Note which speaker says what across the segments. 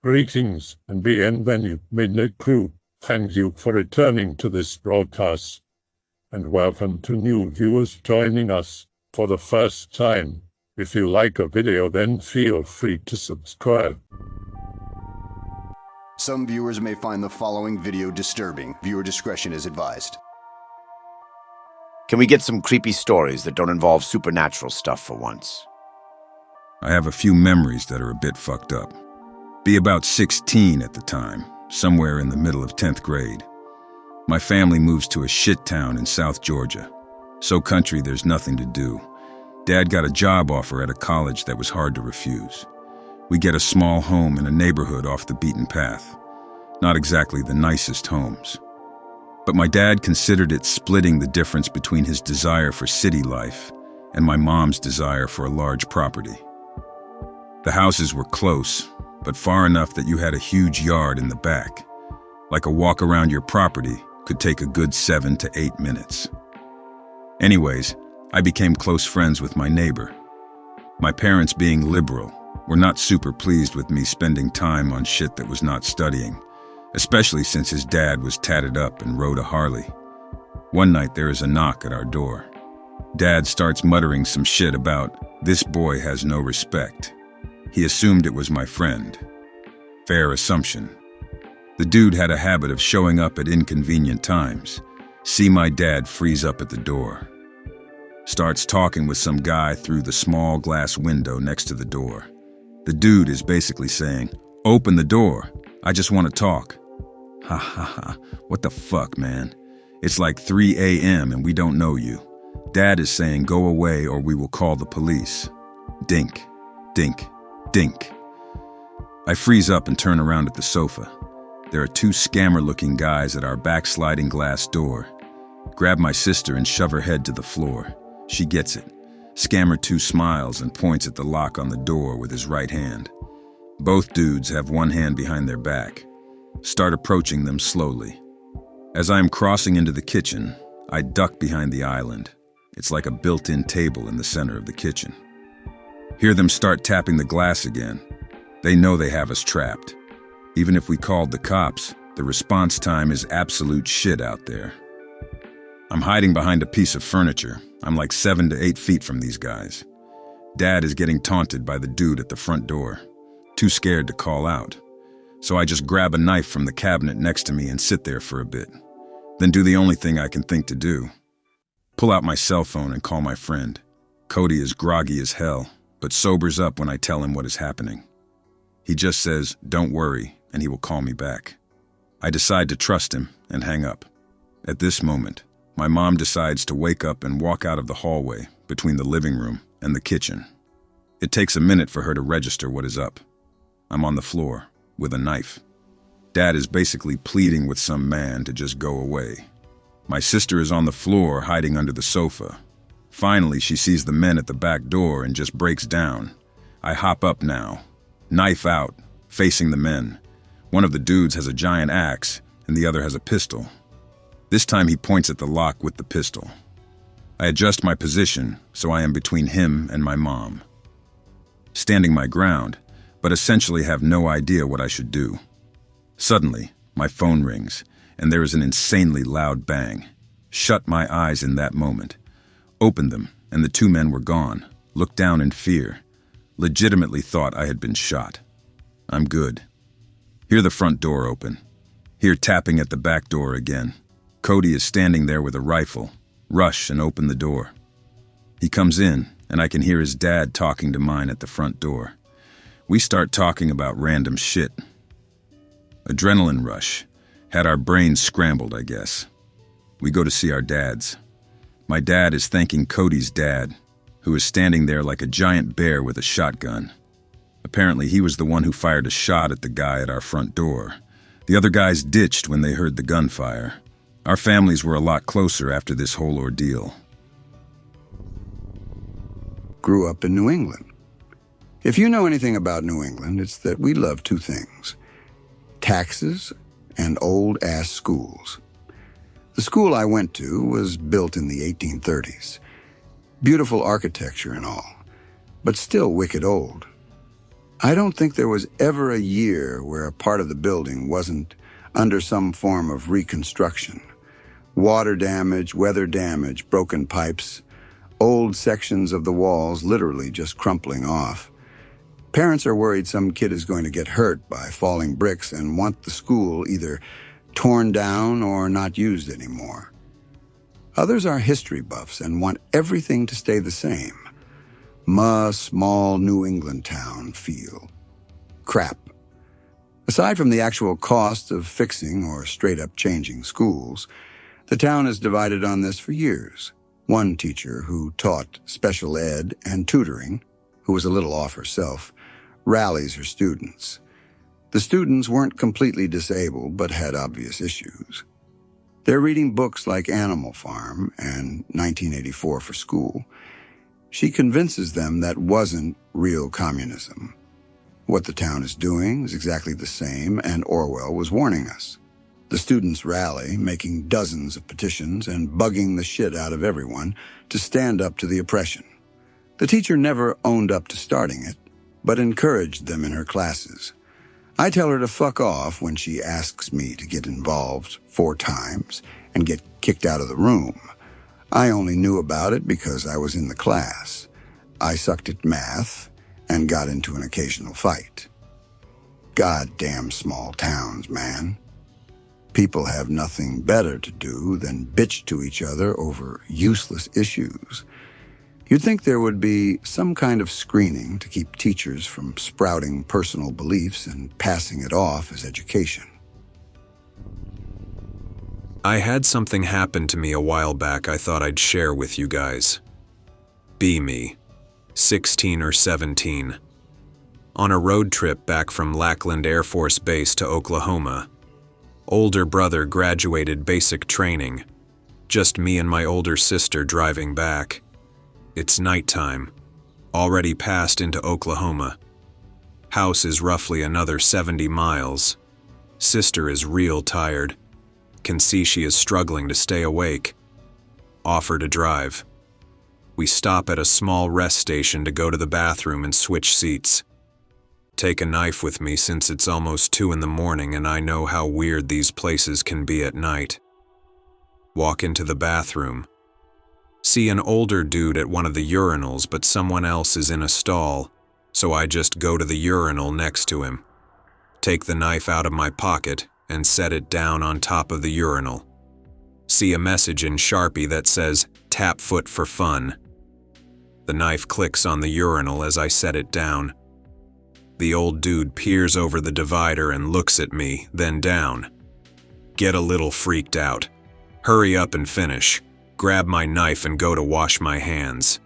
Speaker 1: Greetings and bienvenue, Midnight Crew. Thank you for returning to this broadcast. And welcome to new viewers joining us for the first time. If you like a video, then feel free to subscribe.
Speaker 2: Some viewers may find the following video disturbing. Viewer discretion is advised.
Speaker 3: Can we get some creepy stories that don't involve supernatural stuff for once?
Speaker 4: I have a few memories that are a bit fucked up. Be about 16 at the time, somewhere in the middle of 10th grade. My family moves to a shit town in South Georgia. So country there's nothing to do. Dad got a job offer at a college that was hard to refuse. We get a small home in a neighborhood off the beaten path. Not exactly the nicest homes. But my dad considered it splitting the difference between his desire for city life and my mom's desire for a large property. The houses were close, but far enough that you had a huge yard in the back. Like a walk around your property could take a good 7 to 8 minutes. Anyways, I became close friends with my neighbor. My parents, being liberal, were not super pleased with me spending time on shit that was not studying, especially since his dad was tatted up and rode a Harley. One night there is a knock at our door. Dad starts muttering some shit about, "This boy has no respect." He assumed it was my friend. Fair assumption. The dude had a habit of showing up at inconvenient times. See my dad freeze up at the door. Starts talking with some guy through the small glass window next to the door. The dude is basically saying, "Open the door. I just want to talk." Ha ha ha. What the fuck, man? It's like 3 a.m. and we don't know you. Dad is saying go away or we will call the police. Dink, dink, dink. I freeze up and turn around at the sofa. There are two scammer-looking guys at our backsliding glass door. Grab my sister and shove her head to the floor. She gets it. Scammer 2 smiles and points at the lock on the door with his right hand. Both dudes have one hand behind their back. Start approaching them slowly. As I am crossing into the kitchen, I duck behind the island. It's like a built-in table in the center of the kitchen. Hear them start tapping the glass again. They know they have us trapped. Even if we called the cops, the response time is absolute shit out there. I'm hiding behind a piece of furniture. I'm like 7 to 8 feet from these guys. Dad is getting taunted by the dude at the front door. Too scared to call out. So I just grab a knife from the cabinet next to me and sit there for a bit. Then do the only thing I can think to do. Pull out my cell phone and call my friend. Cody is groggy as hell, but sobers up when I tell him what is happening. He just says, "Don't worry," and he will call me back. I decide to trust him and hang up. At this moment, my mom decides to wake up and walk out of the hallway between the living room and the kitchen. It takes a minute for her to register what is up. I'm on the floor with a knife. Dad is basically pleading with some man to just go away. My sister is on the floor hiding under the sofa. Finally, she sees the men at the back door and just breaks down. I hop up now, knife out, facing the men. One of the dudes has a giant axe and the other has a pistol. This time he points at the lock with the pistol. I adjust my position so I am between him and my mom. Standing my ground, but essentially have no idea what I should do. Suddenly, my phone rings and there is an insanely loud bang. Shut my eyes in that moment. Opened them and the 2 men were gone. Looked down in fear. Legitimately thought I had been shot. I'm good. Hear the front door open. Hear tapping at the back door again. Cody is standing there with a rifle. Rush and open the door. He comes in, and I can hear his dad talking to mine at the front door. We start talking about random shit. Adrenaline rush. Had our brains scrambled, I guess. We go to see our dads. My dad is thanking Cody's dad, who is standing there like a giant bear with a shotgun. Apparently, he was the one who fired a shot at the guy at our front door. The other guys ditched when they heard the gunfire. Our families were a lot closer after this whole ordeal.
Speaker 5: Grew up in New England. If you know anything about New England, it's that we love 2 things: taxes and old-ass schools. The school I went to was built in the 1830s. Beautiful architecture and all, but still wicked old. I don't think there was ever a year where a part of the building wasn't under some form of reconstruction. Water damage, weather damage, broken pipes, old sections of the walls literally just crumpling off. Parents are worried some kid is going to get hurt by falling bricks and want the school either torn down or not used anymore. Others are history buffs and want everything to stay the same. Small New England town feel. Crap. Aside from the actual cost of fixing or straight-up changing schools, the town has divided on this for years. One teacher who taught special ed and tutoring, who was a little off herself, rallies her students. The students weren't completely disabled but had obvious issues. They're reading books like Animal Farm and 1984 for school. She convinces them that wasn't real communism. What the town is doing is exactly the same, and Orwell was warning us. The students rally, making dozens of petitions and bugging the shit out of everyone to stand up to the oppression. The teacher never owned up to starting it, but encouraged them in her classes. I tell her to fuck off when she asks me to get involved 4 times and get kicked out of the room. I only knew about it because I was in the class. I sucked at math and got into an occasional fight. Goddamn small towns, man. People have nothing better to do than bitch to each other over useless issues. You'd think there would be some kind of screening to keep teachers from sprouting personal beliefs and passing it off as education.
Speaker 6: I had something happen to me a while back I thought I'd share with you guys. Be me, 16 or 17. On a road trip back from Lackland Air Force Base to Oklahoma. Older brother graduated basic training. Just me and my older sister driving back. It's nighttime. Already passed into Oklahoma. House is roughly another 70 miles. Sister is real tired. Can see she is struggling to stay awake. Offer to drive. We stop at a small rest station to go to the bathroom and switch seats. Take a knife with me since it's almost 2 in the morning and I know how weird these places can be at night. Walk into the bathroom. See an older dude at one of the urinals, but someone else is in a stall, so I just go to the urinal next to him. Take the knife out of my pocket and set it down on top of the urinal. See a message in Sharpie that says, "Tap foot for fun." The knife clicks on the urinal as I set it down. The old dude peers over the divider and looks at me, then down. Get a little freaked out. Hurry up and finish. Grab my knife and go to wash my hands.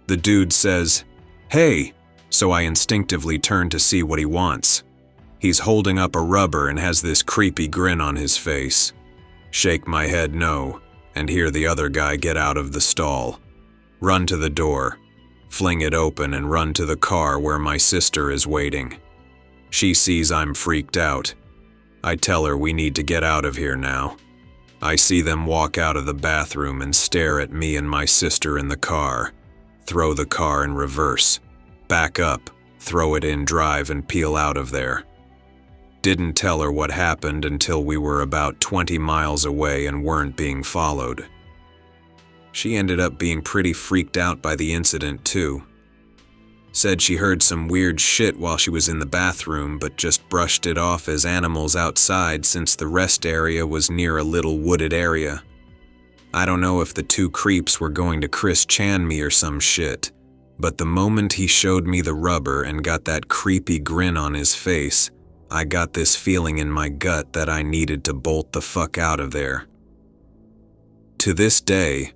Speaker 6: The dude says, "Hey," so I instinctively turn to see what he wants. He's holding up a rubber and has this creepy grin on his face. Shake my head no, and hear the other guy get out of the stall. Run to the door, fling it open and run to the car where my sister is waiting. She sees I'm freaked out. I tell her we need to get out of here now. I see them walk out of the bathroom and stare at me and my sister in the car. Throw the car in reverse. Back up, throw it in drive and peel out of there. Didn't tell her what happened until we were about 20 miles away and weren't being followed. She ended up being pretty freaked out by the incident too. Said she heard some weird shit while she was in the bathroom, but just brushed it off as animals outside since the rest area was near a little wooded area. I don't know if the 2 creeps were going to Chris Chan me or some shit, but the moment he showed me the rubber and got that creepy grin on his face, I got this feeling in my gut that I needed to bolt the fuck out of there. To this day,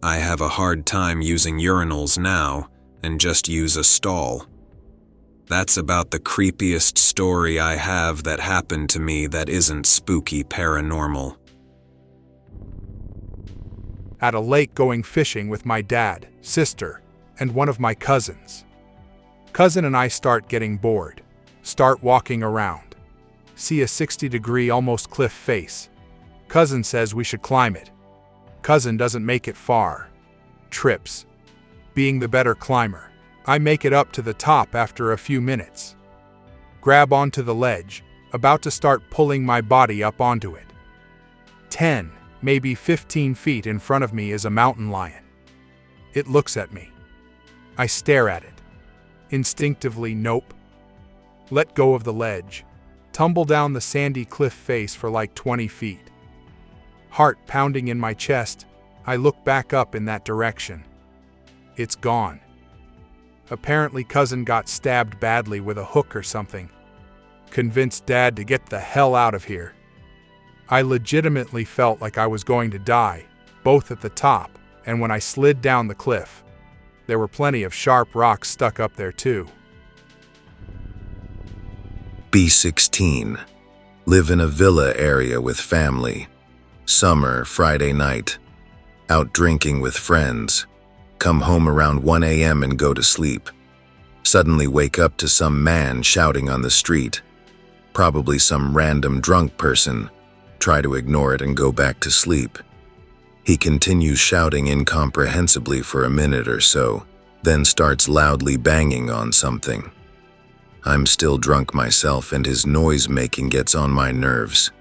Speaker 6: I have a hard time using urinals now and just use a stall. That's about the creepiest story I have that happened to me that isn't spooky paranormal.
Speaker 7: At a lake going fishing with my dad, sister, and one of my cousins. Cousin and I start getting bored. Start walking around. See a 60-degree almost cliff face. Cousin says we should climb it. Cousin doesn't make it far. Trips. Being the better climber. I make it up to the top after a few minutes. Grab onto the ledge, about to start pulling my body up onto it. 10, maybe 15 feet in front of me is a mountain lion. It looks at me. I stare at it. Instinctively, nope. Let go of the ledge. Tumble down the sandy cliff face for like 20 feet. Heart pounding in my chest, I look back up in that direction. It's gone. Apparently cousin got stabbed badly with a hook or something. Convinced Dad to get the hell out of here. I legitimately felt like I was going to die, both at the top and when I slid down the cliff. There were plenty of sharp rocks stuck up there too.
Speaker 3: B16. Live in a villa area with family. Summer, Friday night. Out drinking with friends. Come home around 1 a.m. and go to sleep. Suddenly wake up to some man shouting on the street. Probably some random drunk person. Try to ignore it and go back to sleep. He continues shouting incomprehensibly for a minute or so, then starts loudly banging on something. I'm still drunk myself and his noise-making gets on my nerves.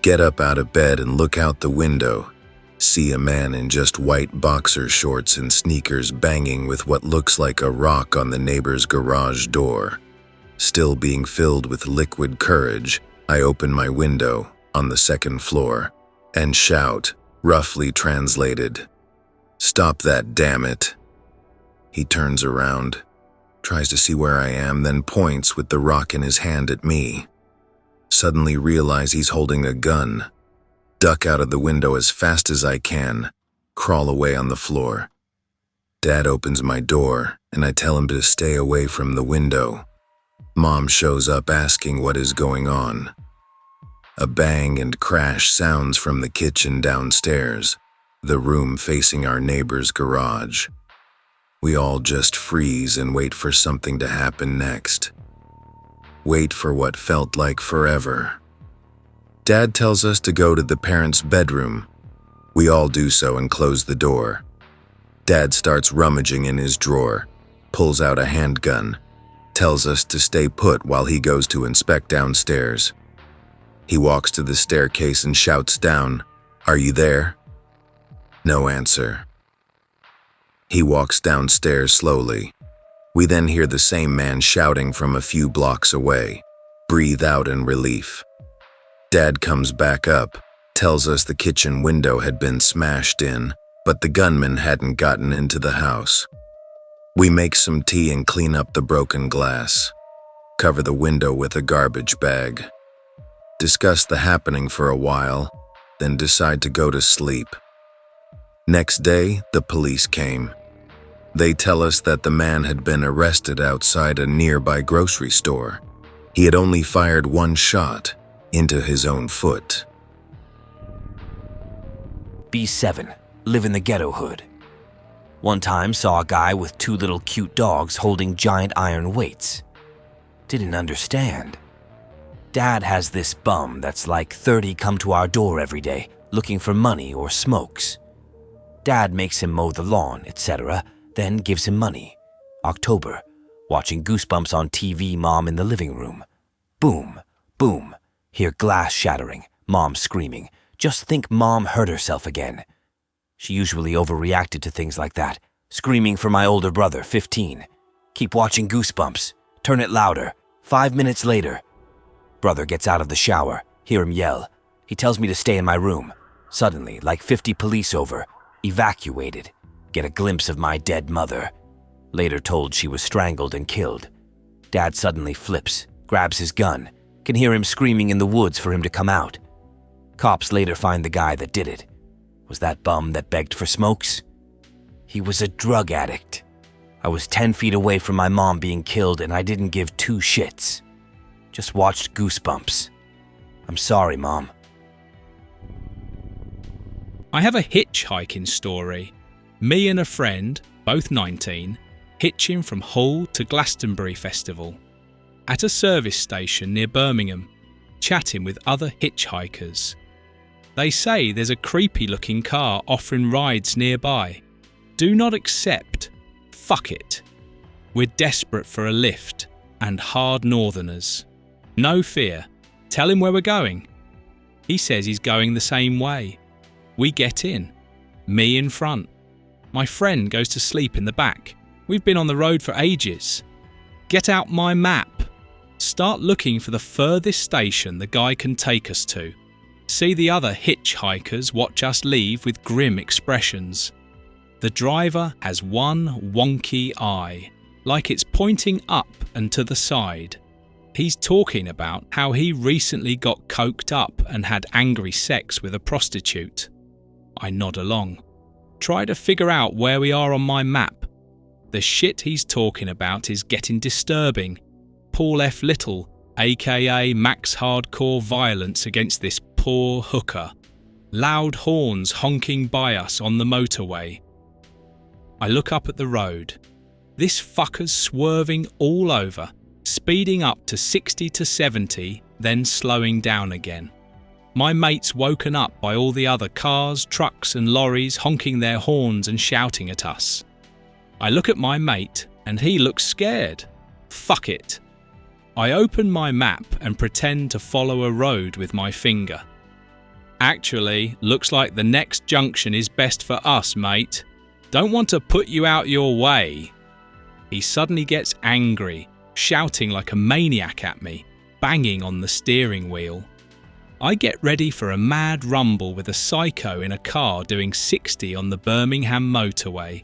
Speaker 3: Get up out of bed and look out the window. See a man in just white boxer shorts and sneakers banging with what looks like a rock on the neighbor's garage door. Still being filled with liquid courage, I open my window on the second floor and shout, roughly translated, "Stop that, damn it." He turns around, tries to see where I am, then points with the rock in his hand at me. Suddenly realize he's holding a gun. Duck out of the window as fast as I can, crawl away on the floor. Dad opens my door, and I tell him to stay away from the window. Mom shows up asking what is going on. A bang and crash sounds from the kitchen downstairs, the room facing our neighbor's garage. We all just freeze and wait for something to happen next. Wait for what felt like forever. Dad tells us to go to the parents' bedroom. We all do so and close the door. Dad starts rummaging in his drawer, pulls out a handgun, tells us to stay put while he goes to inspect downstairs. He walks to the staircase and shouts down, "Are you there?" No answer. He walks downstairs slowly. We then hear the same man shouting from a few blocks away. Breathe out in relief. Dad comes back up, tells us the kitchen window had been smashed in, but the gunman hadn't gotten into the house. We make some tea and clean up the broken glass. Cover the window with a garbage bag. Discuss the happening for a while, then decide to go to sleep. Next day, the police came. They tell us that the man had been arrested outside a nearby grocery store. He had only fired one shot into his own foot.
Speaker 8: B7. Live in the ghetto hood. One time saw a guy with 2 little cute dogs holding giant iron weights. Didn't understand. Dad has this bum that's like 30 come to our door every day looking for money or smokes. Dad makes him mow the lawn, etc., then gives him money. October. Watching Goosebumps on TV, Mom in the living room. Boom, boom. Hear glass shattering, Mom screaming. Just think Mom hurt herself again. She usually overreacted to things like that. Screaming for my older brother, 15. Keep watching Goosebumps. Turn it louder. 5 minutes later. Brother gets out of the shower. Hear him yell. He tells me to stay in my room. Suddenly, like 50 police over. Evacuated. Get a glimpse of my dead mother. Later told she was strangled and killed. Dad suddenly flips, grabs his gun. Can hear him screaming in the woods for him to come out. Cops later find the guy that did it. Was that bum that begged for smokes? He was a drug addict. I was 10 feet away from my mom being killed and I didn't give 2 shits. Just watched Goosebumps. I'm sorry, Mom.
Speaker 9: I have a hitchhiking story. Me and a friend, both 19, hitching from Hull to Glastonbury Festival. At a service station near Birmingham, chatting with other hitchhikers. They say there's a creepy looking car offering rides nearby. Do not accept. Fuck it. We're desperate for a lift and hard northerners. No fear. Tell him where we're going. He says he's going the same way. We get in. Me in front. My friend goes to sleep in the back. We've been on the road for ages. Get out my map. Start looking for the furthest station the guy can take us to. See the other hitchhikers watch us leave with grim expressions. The driver has one wonky eye, like it's pointing up and to the side. He's talking about how he recently got coked up and had angry sex with a prostitute. I nod along. Try to figure out where we are on my map. The shit he's talking about is getting disturbing. Paul F. Little, aka Max Hardcore Violence against this poor hooker. Loud horns honking by us on the motorway. I look up at the road. This fucker's swerving all over, speeding up to 60 to 70, then slowing down again. My mate's woken up by all the other cars, trucks and lorries honking their horns and shouting at us. I look at my mate and he looks scared. Fuck it. I open my map and pretend to follow a road with my finger. Actually, looks like the next junction is best for us, mate. Don't want to put you out your way. He suddenly gets angry, shouting like a maniac at me, banging on the steering wheel. I get ready for a mad rumble with a psycho in a car doing 60 on the Birmingham motorway.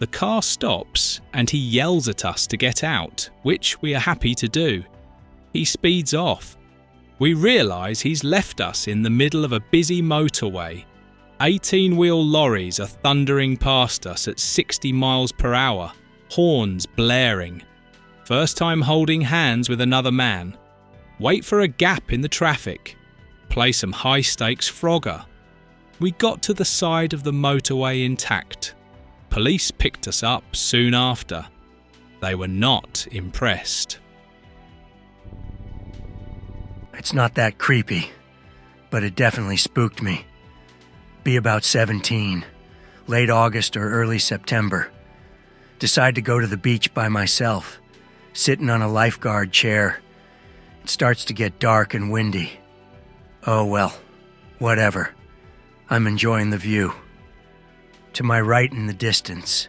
Speaker 9: The car stops and he yells at us to get out, which we are happy to do. He speeds off. We realise he's left us in the middle of a busy motorway. 18-wheel lorries are thundering past us at 60 miles per hour, horns blaring. First time holding hands with another man. Wait for a gap in the traffic. Play some high-stakes Frogger. We got to the side of the motorway intact. Police picked us up soon after. They were not impressed.
Speaker 10: It's not that creepy, but it definitely spooked me. Be about 17, late August or early September. Decide to go to the beach by myself, sitting on a lifeguard chair. It starts to get dark and windy. Oh well, whatever. I'm enjoying the view. To my right in the distance,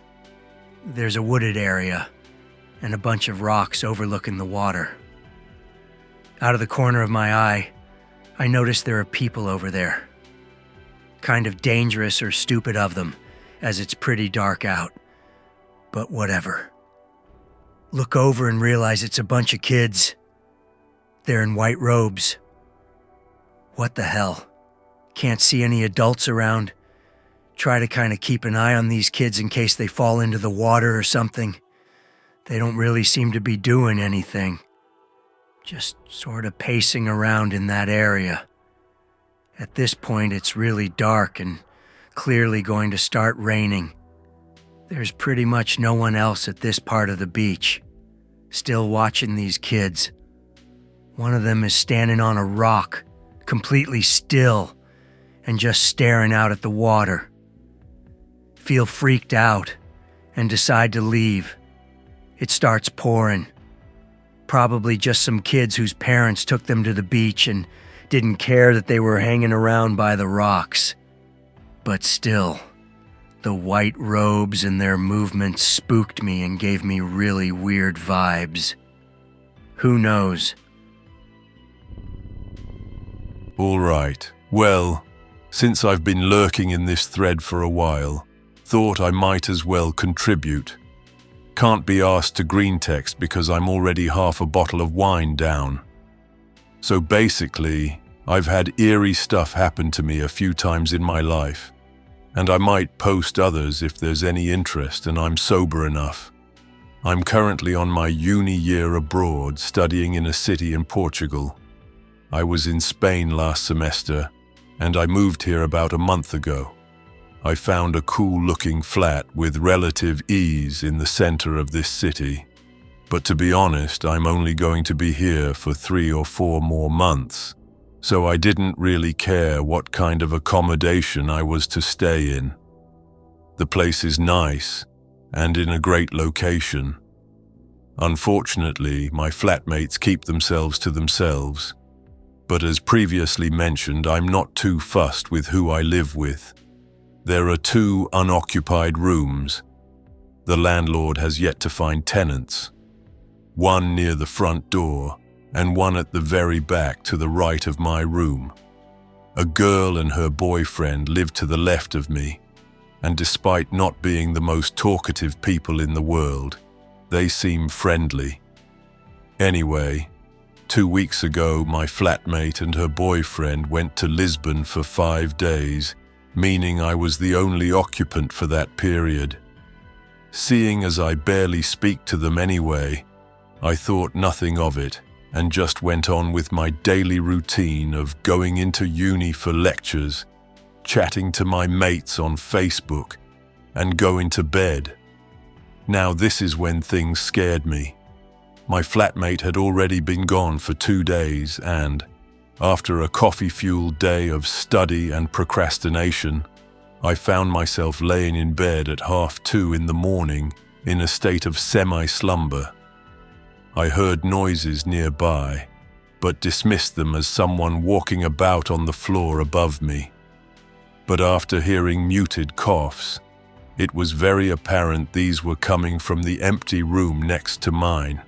Speaker 10: there's a wooded area and a bunch of rocks overlooking the water. Out of the corner of my eye, I notice there are people over there. Kind of dangerous or stupid of them, as it's pretty dark out. But whatever. Look over and realize it's a bunch of kids. They're in white robes. What the hell? Can't see any adults around. Try to kind of keep an eye on these kids in case they fall into the water or something. They don't really seem to be doing anything. Just sort of pacing around in that area. At this point, it's really dark and clearly going to start raining. There's pretty much no one else at this part of the beach. Still watching these kids. One of them is standing on a rock, completely still, and just staring out at the water. Feel freaked out and decide to leave. It starts pouring. Probably just some kids whose parents took them to the beach and didn't care that they were hanging around by the rocks. But still, the white robes and their movements spooked me and gave me really weird vibes. Who knows?
Speaker 11: All right. Well, since I've been lurking in this thread for a while, thought I might as well contribute. Can't be asked to Greentext because I'm already half a bottle of wine down. So basically, I've had eerie stuff happen to me a few times in my life, and I might post others if there's any interest and I'm sober enough. I'm currently on my uni year abroad studying in a city in Portugal. I was in Spain last semester, and I moved here about a month ago. I found a cool-looking flat with relative ease in the center of this city. But to be honest, I'm only going to be here for 3 or 4 more months, so I didn't really care what kind of accommodation I was to stay in. The place is nice, and in a great location, Unfortunately, my flatmates keep themselves to themselves. But as previously mentioned, I'm not too fussed with who I live with. There are 2 unoccupied rooms. The landlord has yet to find tenants. One near the front door, and one at the very back to the right of my room. A girl and her boyfriend live to the left of me, and despite not being the most talkative people in the world, they seem friendly. Anyway, 2 weeks ago, my flatmate and her boyfriend went to Lisbon for 5 days, meaning I was the only occupant for that period. Seeing as I barely speak to them anyway, I thought nothing of it and just went on with my daily routine of going into uni for lectures, chatting to my mates on Facebook, and going to bed. Now this is when things scared me. My flatmate had already been gone for 2 days and, after a coffee-fueled day of study and procrastination, I found myself laying in bed at 1:30 in the morning in a state of semi-slumber. I heard noises nearby, but dismissed them as someone walking about on the floor above me. But after hearing muted coughs, it was very apparent these were coming from the empty room next to mine,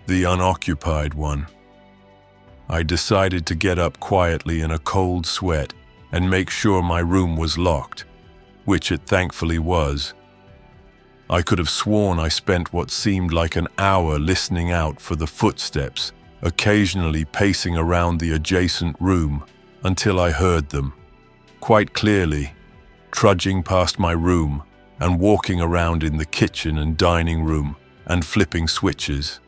Speaker 11: the unoccupied one. I decided to get up quietly in a cold sweat and make sure my room was locked, which it thankfully was. I could have sworn I spent what seemed like an hour listening out for the footsteps, occasionally pacing around the adjacent room until I heard them, quite clearly, trudging past my room and walking around in the kitchen and dining room and flipping switches.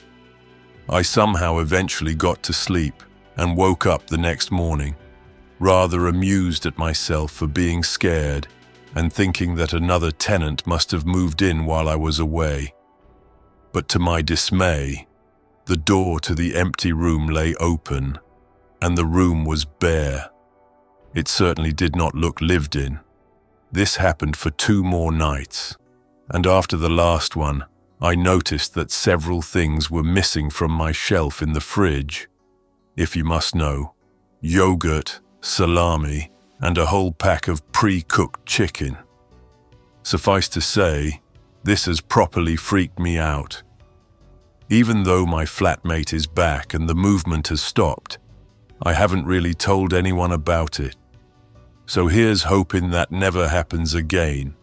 Speaker 11: I somehow eventually got to sleep and woke up the next morning, rather amused at myself for being scared and thinking that another tenant must have moved in while I was away. But to my dismay, the door to the empty room lay open, and the room was bare. It certainly did not look lived in. This happened for 2 more nights, and after the last one, I noticed that several things were missing from my shelf in the fridge. If you must know, yogurt, salami, and a whole pack of pre-cooked chicken. Suffice to say, this has properly freaked me out. Even though my flatmate is back and the movement has stopped, I haven't really told anyone about it. So here's hoping that never happens again,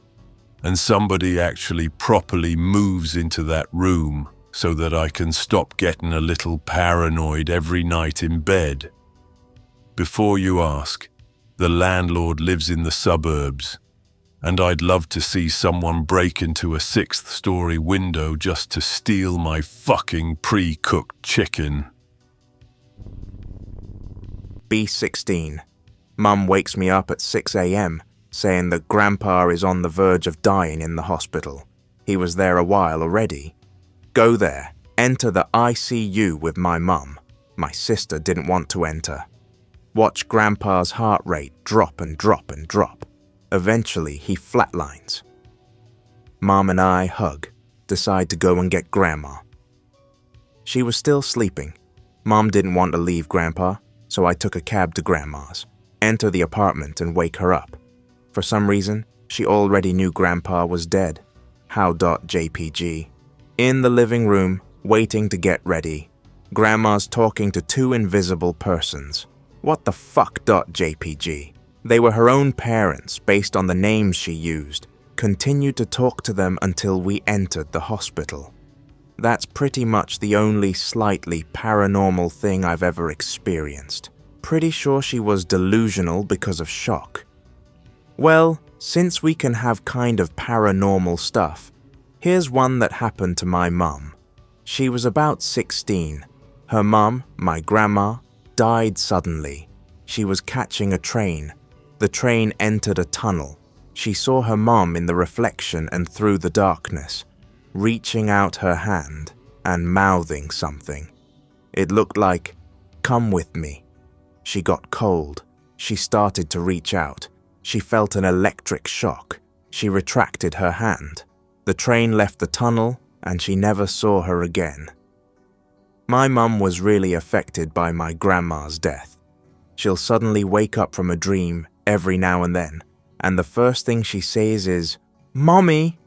Speaker 11: and somebody actually properly moves into that room so that I can stop getting a little paranoid every night in bed. Before you ask, the landlord lives in the suburbs, and I'd love to see someone break into a 6th-story window just to steal my fucking pre-cooked chicken.
Speaker 12: B16. Mum wakes me up at 6 a.m, saying that Grandpa is on the verge of dying in the hospital. He was there a while already. Go there, enter the ICU with my mum. My sister didn't want to enter. Watch Grandpa's heart rate drop and drop and drop. Eventually, he flatlines. Mom and I hug, decide to go and get Grandma. She was still sleeping. Mom didn't want to leave Grandpa, so I took a cab to Grandma's, enter the apartment and wake her up. For some reason, she already knew Grandpa was dead. How.jpg. In the living room, waiting to get ready. Grandma's talking to 2 invisible persons. What the fuck.jpg? They were her own parents based on the names she used. Continued to talk to them until we entered the hospital. That's pretty much the only slightly paranormal thing I've ever experienced. Pretty sure she was delusional because of shock. Well, since we can have kind of paranormal stuff, here's one that happened to my mum. She was about 16. Her mum, my grandma, died suddenly. She was catching a train. The train entered a tunnel. She saw her mum in the reflection and through the darkness, reaching out her hand and mouthing something. It looked like, "Come with me." She got cold. She started to reach out. She felt an electric shock. She retracted her hand. The train left the tunnel and she never saw her again. My mum was really affected by my grandma's death. She'll suddenly wake up from a dream every now and then, and the first thing she says is, "Mommy!"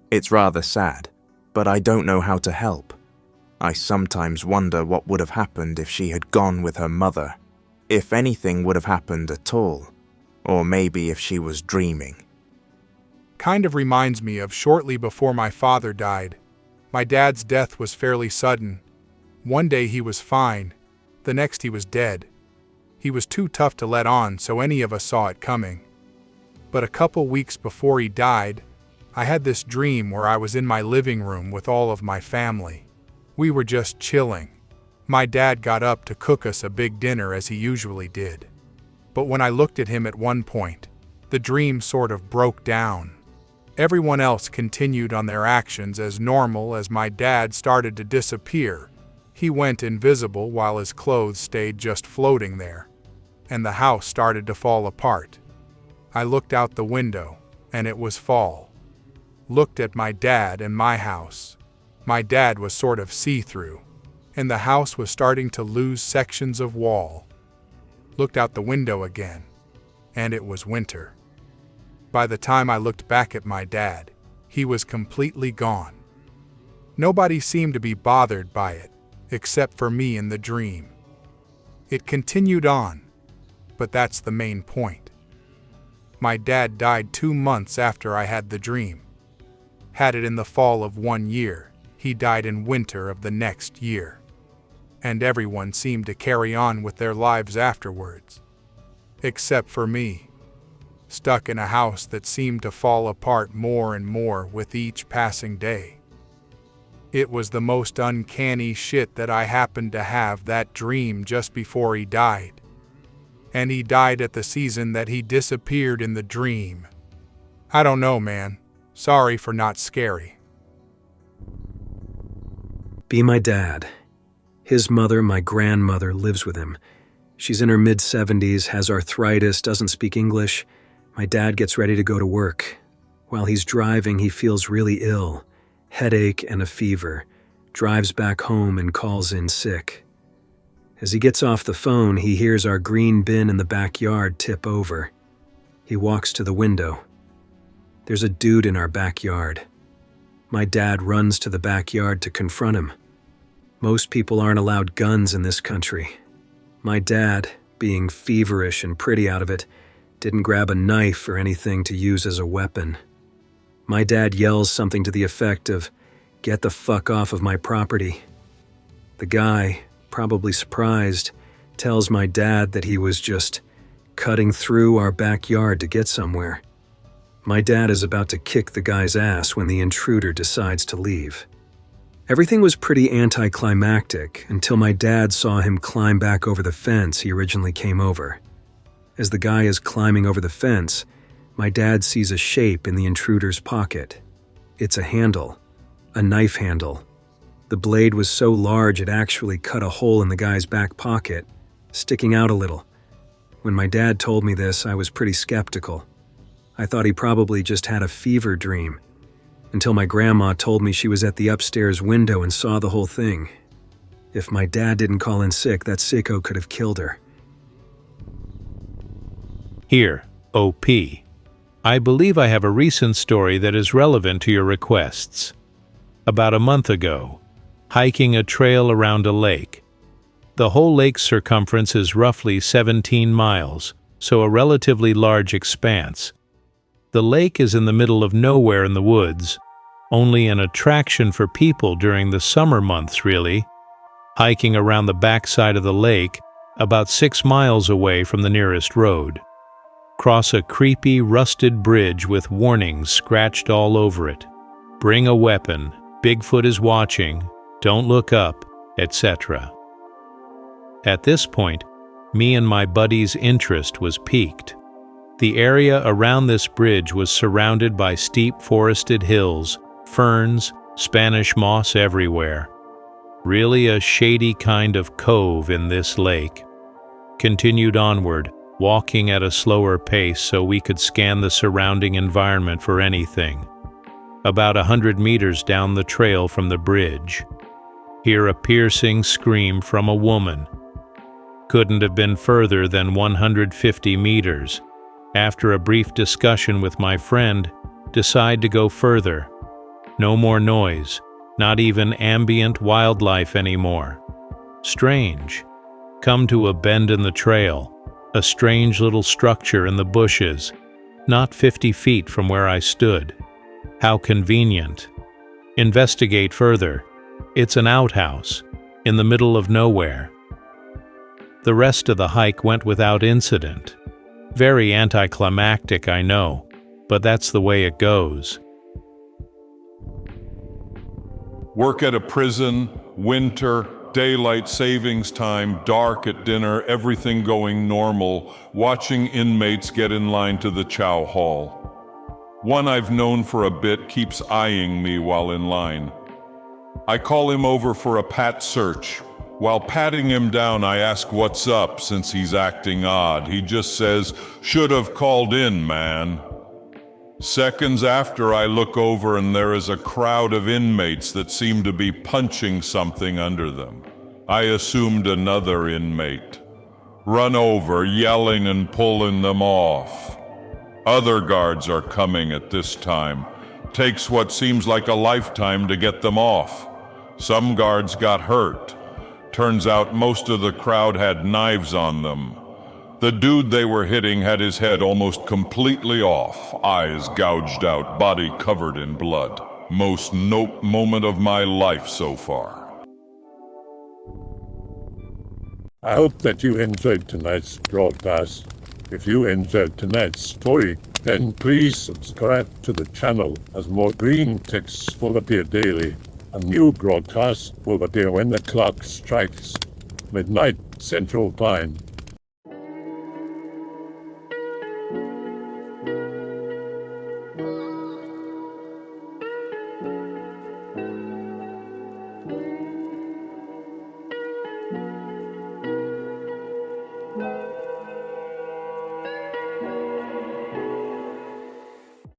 Speaker 12: It's rather sad, but I don't know how to help. I sometimes wonder what would have happened if she had gone with her mother, if anything would have happened at all, or maybe if she was dreaming.
Speaker 7: Kind of reminds me of shortly before my father died. My dad's death was fairly sudden. One day he was fine, the next he was dead. He was too tough to let on, so any of us saw it coming. But a couple weeks before he died, I had this dream where I was in my living room with all of my family. We were just chilling. My dad got up to cook us a big dinner as he usually did. But when I looked at him at one point, the dream sort of broke down. Everyone else continued on their actions as normal as my dad started to disappear. He went invisible while his clothes stayed just floating there, and the house started to fall apart. I looked out the window, and it was fall. Looked at my dad and my house. My dad was sort of see-through, and the house was starting to lose sections of wall. Looked out the window again, and it was winter. By the time I looked back at my dad, he was completely gone. Nobody seemed to be bothered by it, except for me in the dream. It continued on, but that's the main point. My dad died 2 months after I had the dream. Had it in the fall of 1 year, he died in winter of the next year. And everyone seemed to carry on with their lives afterwards. Except for me. Stuck in a house that seemed to fall apart more and more with each passing day. It was the most uncanny shit that I happened to have that dream just before he died. And he died at the season that he disappeared in the dream. I don't know, man. Sorry for not scary.
Speaker 6: Be my dad. His mother, my grandmother, lives with him. She's in her mid-70s, has arthritis, doesn't speak English. My dad gets ready to go to work. While he's driving, he feels really ill, headache and a fever, drives back home and calls in sick. As he gets off the phone, he hears our green bin in the backyard tip over. He walks to the window. There's a dude in our backyard. My dad runs to the backyard to confront him. Most people aren't allowed guns in this country. My dad, being feverish and pretty out of it, didn't grab a knife or anything to use as a weapon. My dad yells something to the effect of, "Get the fuck off of my property." The guy, probably surprised, tells my dad that he was just cutting through our backyard to get somewhere. My dad is about to kick the guy's ass when the intruder decides to leave. Everything was pretty anticlimactic until my dad saw him climb back over the fence he originally came over. As the guy is climbing over the fence, my dad sees a shape in the intruder's pocket. It's a handle, a knife handle. The blade was so large it actually cut a hole in the guy's back pocket, sticking out a little. When my dad told me this, I was pretty skeptical. I thought he probably just had a fever dream, until my grandma told me she was at the upstairs window and saw the whole thing. If my dad didn't call in sick, that sicko could have killed her.
Speaker 13: Here, OP. I believe I have a recent story that is relevant to your requests. About a month ago, hiking a trail around a lake. The whole lake's circumference is roughly 17 miles, so a relatively large expanse. The lake is in the middle of nowhere in the woods, only an attraction for people during the summer months, really. Hiking around the backside of the lake, about 6 miles away from the nearest road. Cross a creepy, rusted bridge with warnings scratched all over it. Bring a weapon, Bigfoot is watching, don't look up, etc. At this point, me and my buddy's interest was piqued. The area around this bridge was surrounded by steep forested hills, ferns, Spanish moss everywhere. Really a shady kind of cove in this lake. Continued onward, walking at a slower pace so we could scan the surrounding environment for anything. about 100 meters down the trail from the bridge. Hear a piercing scream from a woman. Couldn't have been further than 150 meters. After a brief discussion with my friend, decide to go further. No more noise, not even ambient wildlife anymore. Strange. Come to a bend in the trail, a strange little structure in the bushes, not 50 feet from where I stood. How convenient. Investigate further. It's an outhouse, in the middle of nowhere. The rest of the hike went without incident. Very anticlimactic, I know, but that's the way it goes.
Speaker 11: Work at a prison, winter, daylight savings time, dark at dinner, everything going normal, watching inmates get in line to the chow hall. One I've known for a bit keeps eyeing me while in line. I call him over for a pat search. While patting him down, I ask what's up since he's acting odd. He just says, "Should have called in, man." Seconds after, I look over and there is a crowd of inmates that seem to be punching something under them. I assumed another inmate. Run over, yelling and pulling them off. Other guards are coming at this time. Takes what seems like a lifetime to get them off. Some guards got hurt. Turns out most of the crowd had knives on them. The dude they were hitting had his head almost completely off, eyes gouged out, body covered in blood. Most nope moment of my life so far.
Speaker 1: I hope that you enjoyed tonight's broadcast. If you enjoyed tonight's story, then please subscribe to the channel as more Greentext will appear daily. A new broadcast will appear when the clock strikes midnight Central Time.